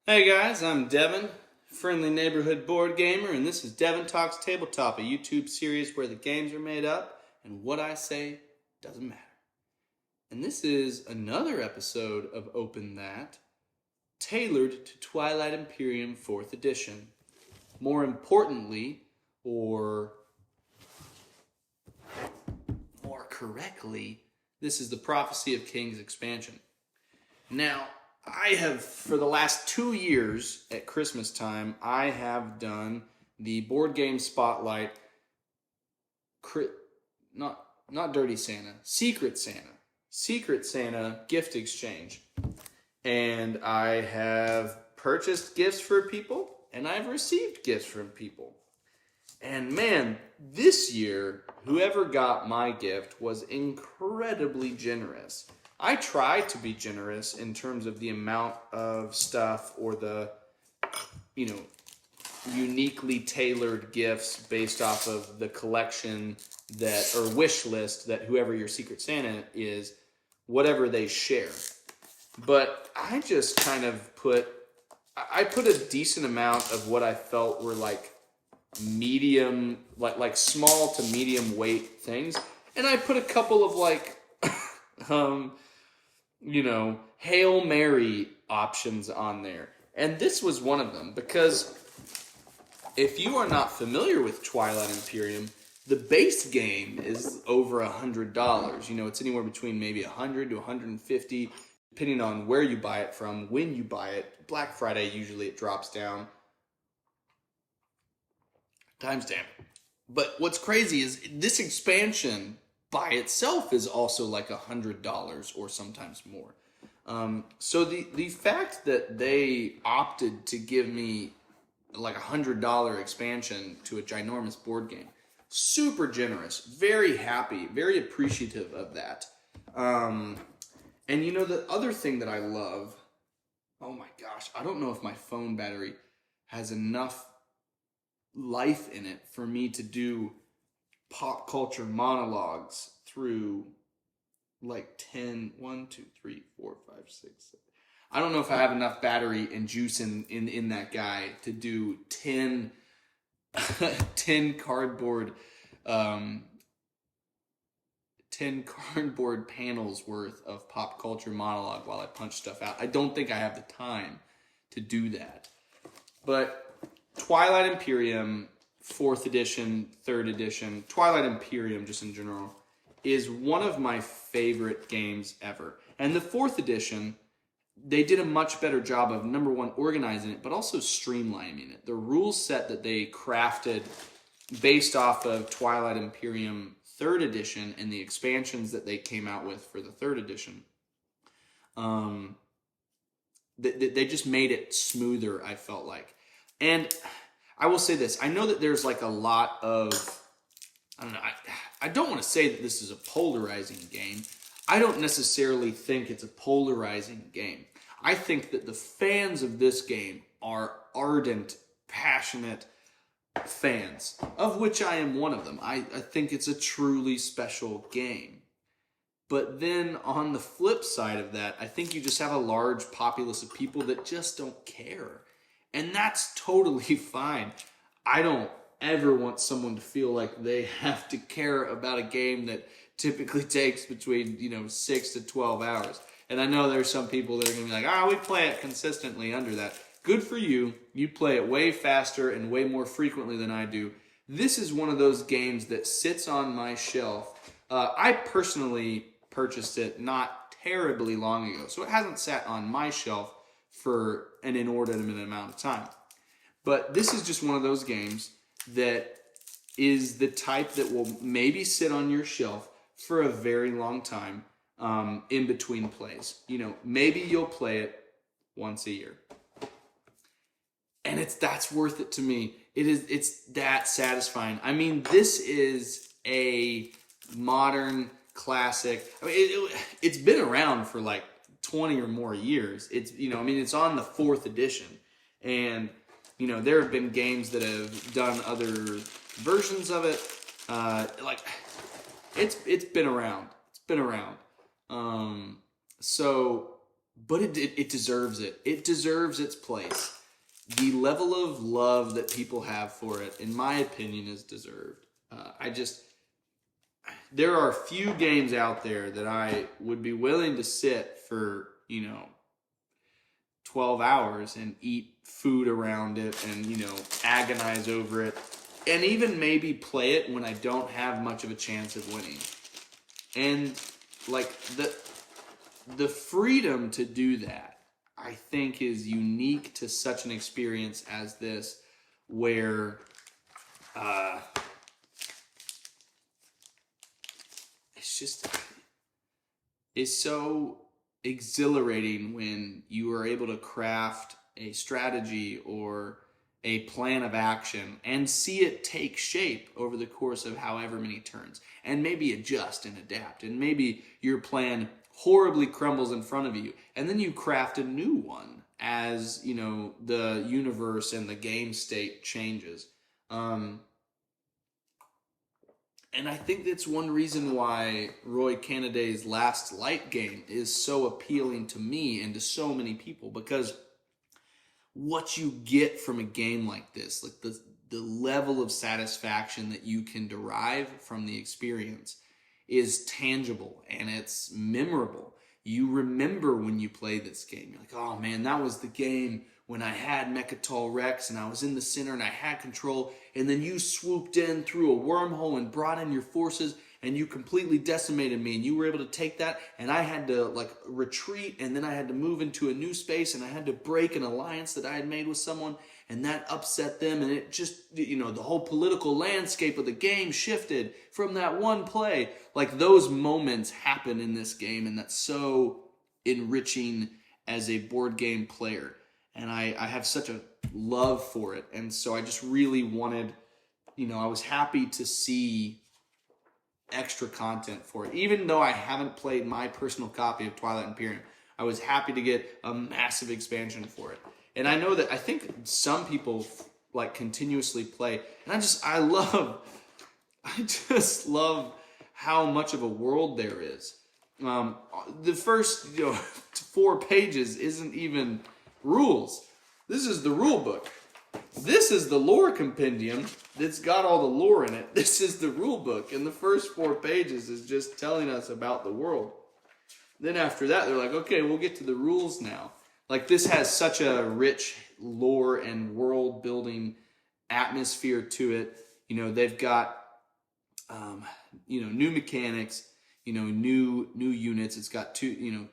Hey guys, I'm Devin, friendly neighborhood board gamer, and this is Devin Talks Tabletop, a YouTube series where the games are made up and what I say doesn't matter. And this is another episode of Open That, tailored to Twilight Imperium 4th edition. More importantly, or more correctly, this is the Prophecy of Kings expansion. Now, I have, for the last 2 years at Christmas time, I have done the board game spotlight, not Dirty Santa, Secret Santa gift exchange. And I have purchased gifts for people, and I've received gifts from people. And man, this year, whoever got my gift was incredibly generous. I try to be generous in terms of the amount of stuff or the, uniquely tailored gifts based off of the collection that, or wish list that whoever your Secret Santa is, whatever they share. But I just kind of I put a decent amount of what I felt were like medium, like small to medium weight things. And I put a couple of like, Hail Mary options on there. And this was one of them, because if you are not familiar with Twilight Imperium, the base game is over $100. It's anywhere between maybe $100 to $150, depending on where you buy it from, when you buy it. Black Friday, usually it drops down. Timestamp. But what's crazy is this expansion by itself is also like $100 or sometimes more. So the fact that they opted to give me like $100 expansion to a ginormous board game, super generous, very happy, very appreciative of that. And the other thing that I love, oh my gosh, I don't know if my phone battery has enough life in it for me to do pop culture monologues through like 10, 1, 2, 3, 4, 5, 6, 7. I don't know if I have enough battery and juice in that guy to do 10 cardboard 10 cardboard panels worth of pop culture monologue while I punch stuff out. I don't think I have the time to do that. But Twilight Imperium, 4th edition, 3rd edition, Twilight Imperium just in general, is one of my favorite games ever. And the 4th edition, they did a much better job of, number one, organizing it, but also streamlining it. The rule set that they crafted based off of Twilight Imperium 3rd edition and the expansions that they came out with for the 3rd edition, they just made it smoother, I felt like. And I will say this, I know that there's like a lot of, I don't want to say that this is a polarizing game. I don't necessarily think it's a polarizing game. I think that the fans of this game are ardent, passionate fans, of which I am one of them. I think it's a truly special game. But then on the flip side of that, I think you just have a large populace of people that just don't care. And that's totally fine. I don't ever want someone to feel like they have to care about a game that typically takes between 6 to 12 hours. And I know there's some people that are going to be like, we play it consistently under that. Good for you. You play it way faster and way more frequently than I do. This is one of those games that sits on my shelf. I personally purchased it not terribly long ago, so it hasn't sat on my shelf for an inordinate amount of time. But this is just one of those games that is the type that will maybe sit on your shelf for a very long time in between plays. Maybe you'll play it once a year. And that's worth it to me. It's that satisfying. I mean, this is a modern classic. I mean, it's been around for like 20 or more years. It's it's on the 4th edition. And there have been games that have done other versions of it. It's been around. It's been around. So but it deserves it. It deserves its place. The level of love that people have for it, in my opinion, is deserved. There are few games out there that I would be willing to sit for, 12 hours and eat food around it and, agonize over it. And even maybe play it when I don't have much of a chance of winning. And like the freedom to do that, I think, is unique to such an experience as this, where it's so exhilarating when you are able to craft a strategy or a plan of action and see it take shape over the course of however many turns, and maybe adjust and adapt, and maybe your plan horribly crumbles in front of you, and then you craft a new one as the universe and the game state changes. And I think that's one reason why Roy Canaday's Last Light game is so appealing to me and to so many people, because what you get from a game like this, like the level of satisfaction that you can derive from the experience, is tangible and it's memorable. You remember when you play this game. You're like, oh man, that was the game when I had Mechatol Rex and I was in the center and I had control, and then you swooped in through a wormhole and brought in your forces and you completely decimated me, and you were able to take that, and I had to retreat, and then I had to move into a new space, and I had to break an alliance that I had made with someone, and that upset them, and it just, the whole political landscape of the game shifted from that one play. Like, those moments happen in this game, and that's so enriching as a board game player. And I have such a love for it. And so I just really wanted, I was happy to see extra content for it. Even though I haven't played my personal copy of Twilight Imperium, I was happy to get a massive expansion for it. And I know that I think some people continuously play. And I just love how much of a world there is. The first 4 pages isn't even rules. This is the rule book. This is the lore compendium that's got all the lore in it. This is the rule book, and the first 4 pages is just telling us about the world. Then after that, they're like, okay, we'll get to the rules now. Like, this has such a rich lore and world building atmosphere to it. They've got new mechanics, new units. It's got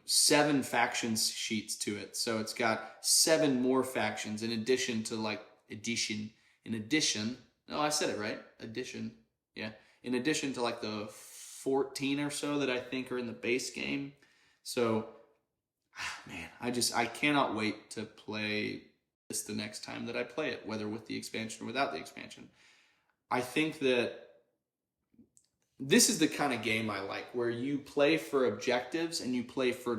7 faction sheets to it. So it's got 7 more factions in addition to no, I said it right. Addition. Yeah. In addition to the 14 or so that I think are in the base game. So, man, I cannot wait to play this the next time that I play it, whether with the expansion or without the expansion. I think that this is the kind of game I like, where you play for objectives and you play for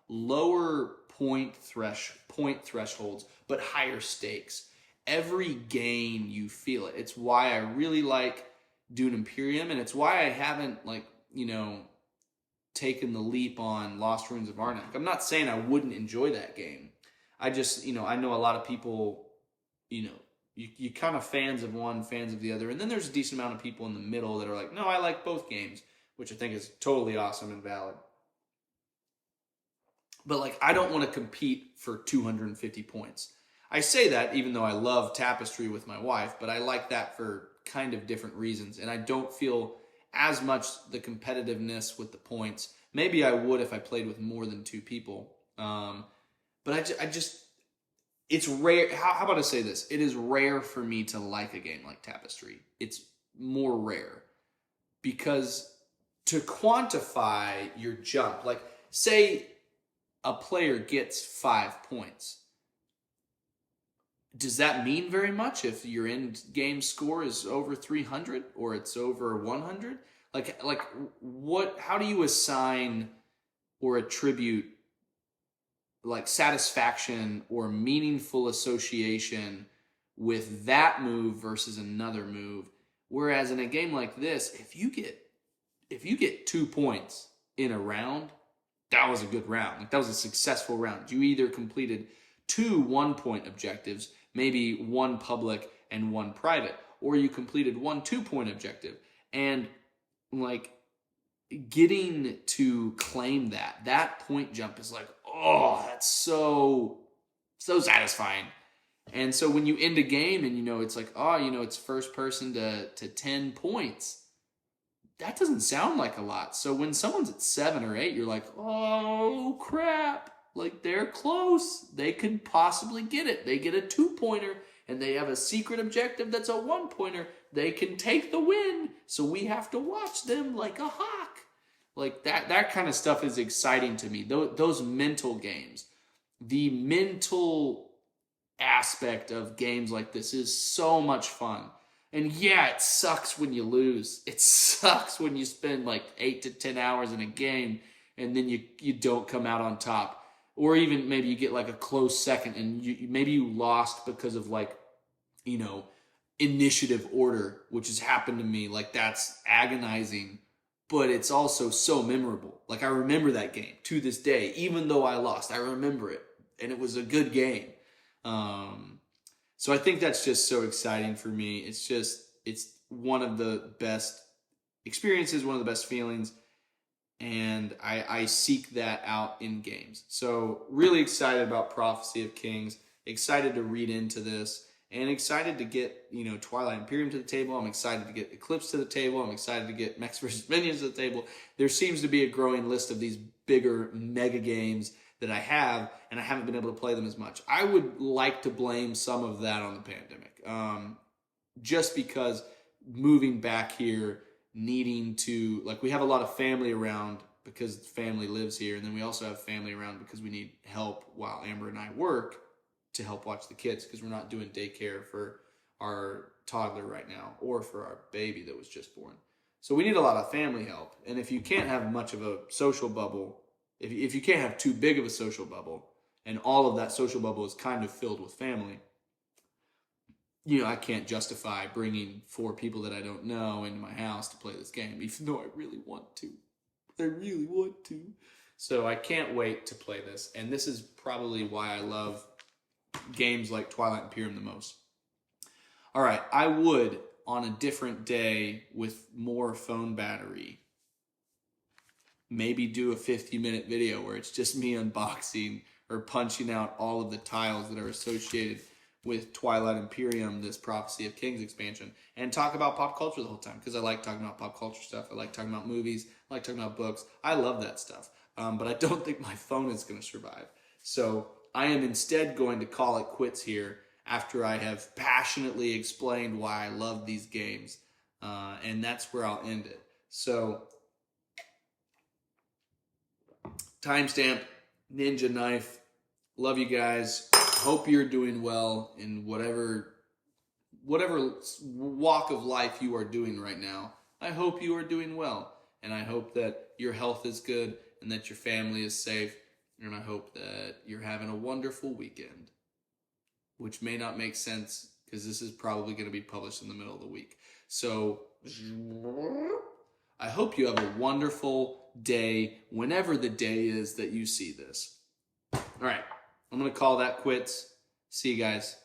lower point thresholds, but higher stakes. Every gain, you feel it. It's why I really like Dune Imperium, and it's why I haven't taken the leap on Lost Ruins of Arnak. I'm not saying I wouldn't enjoy that game. I just, I know a lot of people, you kind of fans of one, fans of the other, and then there's a decent amount of people in the middle that are like, no, I like both games, which I think is totally awesome and valid. But I don't want to compete for 250 points. I say that even though I love Tapestry with my wife, but I like that for kind of different reasons, and I don't feel as much the competitiveness with the points. Maybe I would if I played with more than 2 people. But I just, it's rare. How about I say this? It is rare for me to like a game like Tapestry. It's more rare because to quantify your jump, say a player gets 5 points. Does that mean very much if your end game score is over 300 or it's over 100? How do you assign or attribute satisfaction or meaningful association with that move versus another move? Whereas in a game like this, if you get 2 points in a round, that was a good round. Like that was a successful round. You either completed 2 1-point objectives, maybe 1 public and 1 private, or you completed 1 2-point objective. And like getting to claim that point jump is like, oh, that's so satisfying. And so when you end a game and it's like, oh, it's first person to 10 points, that doesn't sound like a lot. So when someone's at 7 or 8, you're like, oh crap, like they're close. They could possibly get it. They get a 2-pointer and they have a secret objective that's a 1-pointer. They can take the win. So we have to watch them like a hawk. Like that kind of stuff is exciting to me. Those mental games, the mental aspect of games like this is so much fun. And yeah, it sucks when you lose. It sucks when you spend like 8 to 10 hours in a game and then you don't come out on top. Or even maybe you get like a close second and maybe you lost because of like, initiative order, which has happened to me. Like that's agonizing, but it's also so memorable. Like I remember that game to this day, even though I lost, I remember it and it was a good game. So I think that's just so exciting for me. It's one of the best experiences, one of the best feelings. And I seek that out in games. So really excited about Prophecy of Kings, excited to read into this, and excited to get, Twilight Imperium to the table. I'm excited to get Eclipse to the table. I'm excited to get Mechs vs. Minions to the table. There seems to be a growing list of these bigger mega games that I have, and I haven't been able to play them as much. I would like to blame some of that on the pandemic. Just because moving back here, needing to, like, we have a lot of family around because family lives here, and then we also have family around because we need help while Amber and I work to help watch the kids because we're not doing daycare for our toddler right now or for our baby that was just born. So we need a lot of family help. And if you can't have much of a social bubble, if you can't have too big of a social bubble and all of that social bubble is kind of filled with family, I can't justify bringing 4 people that I don't know into my house to play this game, even though I really want to. So I can't wait to play this. And this is probably why I love games like Twilight Imperium the most. All right, I would, on a different day with more phone battery, maybe do a 50-minute video where it's just me unboxing or punching out all of the tiles that are associated with Twilight Imperium, this Prophecy of Kings expansion, and talk about pop culture the whole time, because I like talking about pop culture stuff. I like talking about movies. I like talking about books. I love that stuff. But I don't think my phone is going to survive. So I am instead going to call it quits here after I have passionately explained why I love these games. And that's where I'll end it. So timestamp, Ninja Knife. Love you guys. Hope you're doing well in whatever walk of life you are doing right now. I hope you are doing well. And I hope that your health is good and that your family is safe. And I hope that you're having a wonderful weekend, which may not make sense because this is probably going to be published in the middle of the week. So I hope you have a wonderful day whenever the day is that you see this. All right, I'm going to call that quits. See you guys.